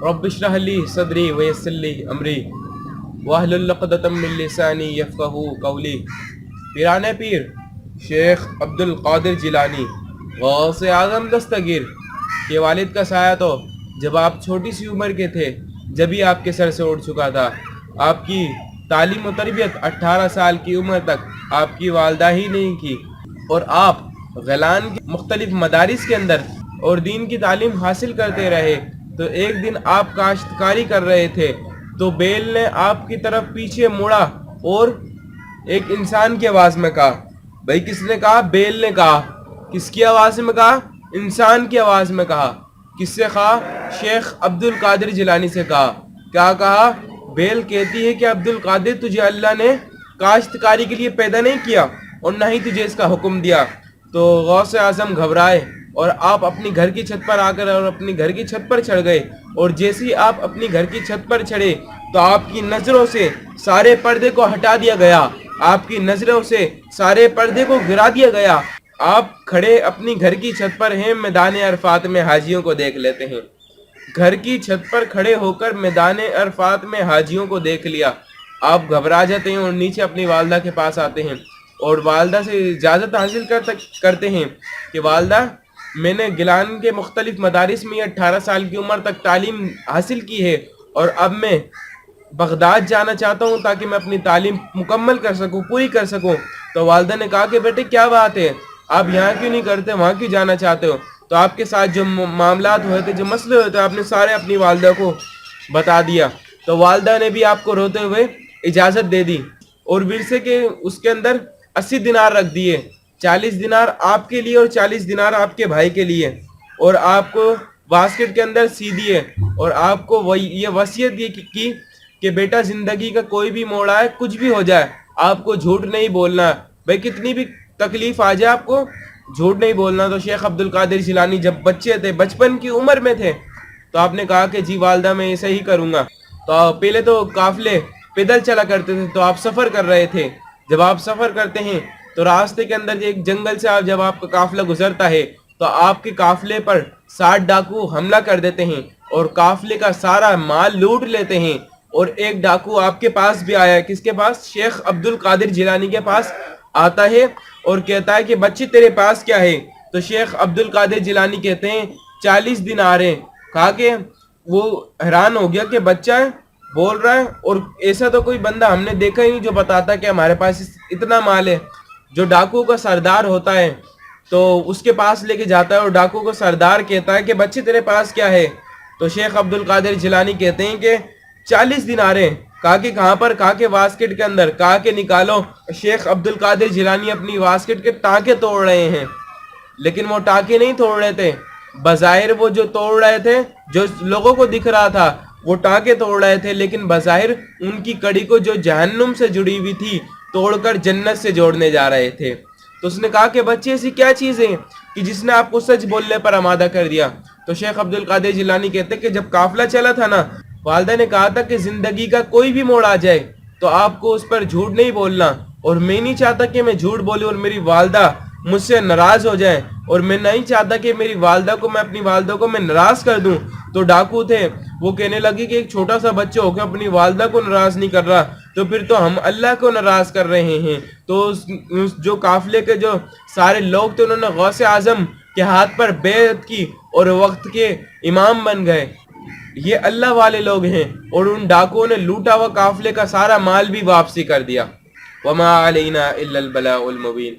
رب اشرح لی صدری ویسر لی امری واحلل عقدۃ من لسانی یفقہوا قولی۔ پیران پیر شیخ عبد القادر جیلانی غوث اعظم دستگیر کے والد کا سایہ تو جب آپ چھوٹی سی عمر کے تھے جبھی آپ کے سر سے اٹھ چکا تھا۔ آپ کی تعلیم و تربیت 18 سال کی عمر تک آپ کی والدہ ہی نہیں کی، اور آپ غیلان کے مختلف مدارس کے اندر اور دین کی تعلیم حاصل کرتے رہے۔ تو ایک دن آپ کاشتکاری کر رہے تھے تو بیل نے آپ کی طرف پیچھے مڑا اور ایک انسان کی آواز میں کہا، بھائی کس نے کہا؟ بیل نے کہا۔ کس کی آواز میں کہا؟ انسان کی آواز میں کہا۔ کس سے کہا؟ شیخ عبد القادر جیلانی سے کہا۔ کیا کہا؟ بیل کہتی ہے کہ عبد القادر تجھے اللہ نے کاشتکاری کے لیے پیدا نہیں کیا اور نہ ہی تجھے اس کا حکم دیا۔ تو غوث اعظم گھبرائے اور آپ اپنی گھر کی چھت پر آ کر اور اپنی گھر کی چھت پر چڑھ گئے، اور جیسے ہی آپ اپنی گھر کی چھت پر چڑھے تو آپ کی نظروں سے سارے پردے کو ہٹا دیا گیا، آپ کی نظروں سے سارے پردے کو گرا دیا گیا۔ آپ کھڑے اپنی گھر کی چھت پر ہیں، میدان عرفات میں حاجیوں کو دیکھ لیتے ہیں۔ گھر کی چھت پر کھڑے ہو کر میدان عرفات میں حاجیوں کو دیکھ لیا، آپ گھبرا جاتے ہیں اور نیچے اپنی والدہ کے پاس آتے ہیں اور والدہ سے اجازت حاصل کرتے ہیں کہ والدہ، میں نے گیلان کے مختلف مدارس میں 18 سال کی عمر تک تعلیم حاصل کی ہے، اور اب میں بغداد جانا چاہتا ہوں تاکہ میں اپنی تعلیم مکمل کر سکوں، پوری کر سکوں۔ تو والدہ نے کہا کہ بیٹے کیا بات ہے، آپ یہاں کیوں نہیں کرتے، وہاں کیوں جانا چاہتے ہو؟ تو آپ کے ساتھ جو معاملات ہوئے تھے، جو مسئلے ہوئے تھے، آپ نے سارے اپنی والدہ کو بتا دیا۔ تو والدہ نے بھی آپ کو روتے ہوئے اجازت دے دی، اور ورثے کے اس کے اندر 80 دینار رکھ دیے، 40 دینار آپ کے لیے اور 40 دینار آپ کے بھائی کے لیے، اور آپ کو باسکٹ کے اندر سی دیے، اور آپ کو یہ وصیت کی کہ بیٹا زندگی کا کوئی بھی موڑ آئے، کچھ بھی ہو جائے، آپ کو جھوٹ نہیں بولنا، بھائی کتنی بھی تکلیف آ جائے آپ کو جھوٹ نہیں بولنا۔ تو شیخ عبد القادر جیلانی جب بچے تھے، بچپن کی عمر میں تھے، تو آپ نے کہا کہ جی والدہ میں ایسا ہی کروں گا۔ تو پہلے تو قافلے پیدل چلا کرتے تھے، تو آپ سفر کر رہے تھے۔ جب آپ سفر کرتے ہیں تو راستے کے اندر ایک جنگل سے جب آپ کا قافلہ گزرتا ہے تو آپ کے قافلے پر 60 ڈاکو حملہ کر دیتے ہیں اور قافلے کا سارا مال لوٹ لیتے ہیں، اور ایک ڈاکو آپ کے پاس بھی آیا ہے۔ کس کے پاس؟ شیخ عبد القادر جیلانی کے پاس آتا ہے اور کہتا ہے کہ بچے تیرے پاس کیا ہے؟ تو شیخ عبد القادر جیلانی کہتے ہیں 40 دینار ہیں۔ کہا کہ وہ حیران ہو گیا کہ بچہ ہے بول رہا ہے، اور ایسا تو کوئی بندہ ہم نے دیکھا ہی نہیں جو بتاتا کہ ہمارے پاس اتنا مال ہے۔ جو ڈاکو کا سردار ہوتا ہے تو اس کے پاس لے کے جاتا ہے، اور ڈاکو کو سردار کہتا ہے کہ بچے تیرے پاس کیا ہے؟ تو شیخ عبد القادر جیلانی کہتے ہیں کہ 40 دینار ہیں۔ کہا کہ کہاں پر؟ کہا کہ واسکٹ کے اندر۔ کہا کہ نکالو۔ شیخ عبد القادر جیلانی اپنی واسکٹ کے ٹانکے توڑ رہے ہیں، لیکن وہ ٹانکے نہیں توڑ رہے تھے، بظاہر وہ جو توڑ رہے تھے، جو لوگوں کو دکھ رہا تھا وہ ٹانکے توڑ رہے تھے، لیکن بظاہر ان کی کڑی کو جو جہنم سے جڑی ہوئی تھی توڑ کر جنت سے جوڑنے جا رہے تھے۔ تو اس نے کہا کہ بچے ایسی کیا چیز ہے کہ جس نے آپ کو سچ بولنے پر آمادہ کر دیا؟ تو شیخ عبد القادر جیلانی کہتے ہیں کہ جب قافلہ چلا تھا نا، والدہ نے کہا تھا کہ زندگی کا کوئی بھی موڑ آ جائے تو آپ کو اس پر جھوٹ نہیں بولنا، اور میں نہیں چاہتا کہ میں جھوٹ بولوں اور میری والدہ مجھ سے ناراض ہو جائیں، اور میں نہیں چاہتا کہ میری والدہ کو، میں اپنی والدہ کو میں ناراض کر دوں۔ تو ڈاکو تھے، وہ کہنے لگے کہ ایک چھوٹا سا بچہ ہو کے اپنی والدہ کو ناراض نہیں کر رہا تو پھر تو ہم اللہ کو ناراض کر رہے ہیں۔ تو جو قافلے کے جو سارے لوگ تھے انہوں نے غوث اعظم کے ہاتھ پر بیعت کی اور وقت کے امام بن گئے۔ یہ اللہ والے لوگ ہیں، اور ان ڈاکوؤں نے لوٹا ہوا قافلے کا سارا مال بھی واپسی کر دیا۔ وما علینا الا البلاغ المبین۔